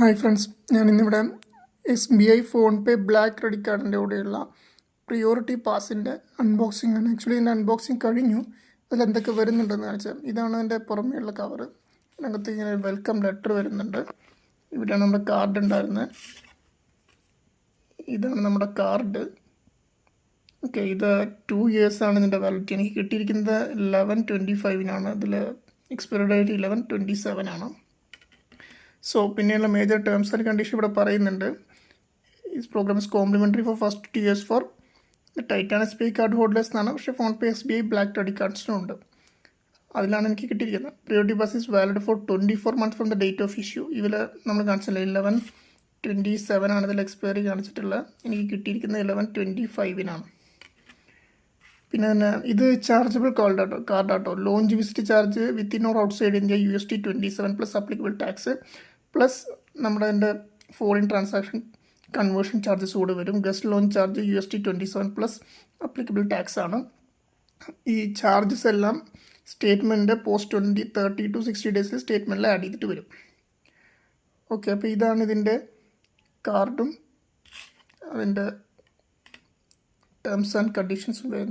Hi friends, ഞാനിന്നിവിടെ SBI PhonePe black credit കാർഡിൻ്റെ കൂടെയുള്ള പ്രിയോറിറ്റി പാസിൻ്റെ അൺബോക്സിംഗ് ആണ്. ആക്ച്വലി ഇതിൻ്റെ അൺബോക്സിങ് കഴിഞ്ഞു. അതിലെന്തൊക്കെ വരുന്നുണ്ടെന്ന് കാണിച്ചാൽ ഇതാണ് അതിൻ്റെ പുറമേയുള്ള കവറ്. അതിനകത്ത് ഇങ്ങനെ വെൽക്കം ലെറ്റർ വരുന്നുണ്ട്. ഇവിടെയാണ് നമ്മുടെ കാർഡ് ഉണ്ടായിരുന്നത്. ഇതാണ് നമ്മുടെ കാർഡ്. ഓക്കെ, ഇത് 2 ഇയേഴ്സാണ് ഇതിൻ്റെ വാലിഡിറ്റി. എനിക്ക് കിട്ടിയിരിക്കുന്നത് 11/25 ഇതിൽ എക്സ്പയറി ഡേറ്റ് 11/27 ആണ്. സോ പിന്നെയുള്ള മേജർ ടേംസ് ആൻഡ് കണ്ടീഷൻ ഇവിടെ പറയുന്നുണ്ട്. This program is complimentary for first 2 years for Titan SBI card holders എന്നാണ്. പക്ഷേ ഫോൺപേ SBI ബ്ലാക്ക് ക്രെഡിറ്റ് കാർഡ്സിനും ഉണ്ട്. അതിലാണ് എനിക്ക് കിട്ടിയിരിക്കുന്നത്. Priority pass is valid for 24 months from the date of issue. ഇതിൽ നമ്മൾ കാണിച്ചില്ല 11/27 ആണ് ഇതിൽ എക്സ്പയറി കാണിച്ചിട്ടുള്ളത്. എനിക്ക് കിട്ടിയിരിക്കുന്നത് 11/25 പിന്നെ തന്നെ ഇത് ചാർജബിൾ കാർഡാട്ടോ. Lounge visit charge within or outside India USD 27 plus applicable tax plus നമ്മുടെ എൻ്റെ ഫോറിൻ ട്രാൻസാക്ഷൻ കൺവേർഷൻ ചാർജസ് കൂടെ വരും. Guest lounge charge USD 27 plus applicable tax ആണ്. ഈ ചാർജസ് എല്ലാം സ്റ്റേറ്റ്മെൻറ്റ് പോസ്റ്റ് 30 to 60 ഡേയ്സിൽ സ്റ്റേറ്റ്മെൻറ്റിൽ ആഡ് ചെയ്തിട്ട് വരും. ഓക്കെ, അപ്പോൾ ഇതാണ് ഇതിൻ്റെ കാർഡും അതിൻ്റെ ടേംസ് ആൻഡ് കണ്ടീഷൻസും വരുന്നത്.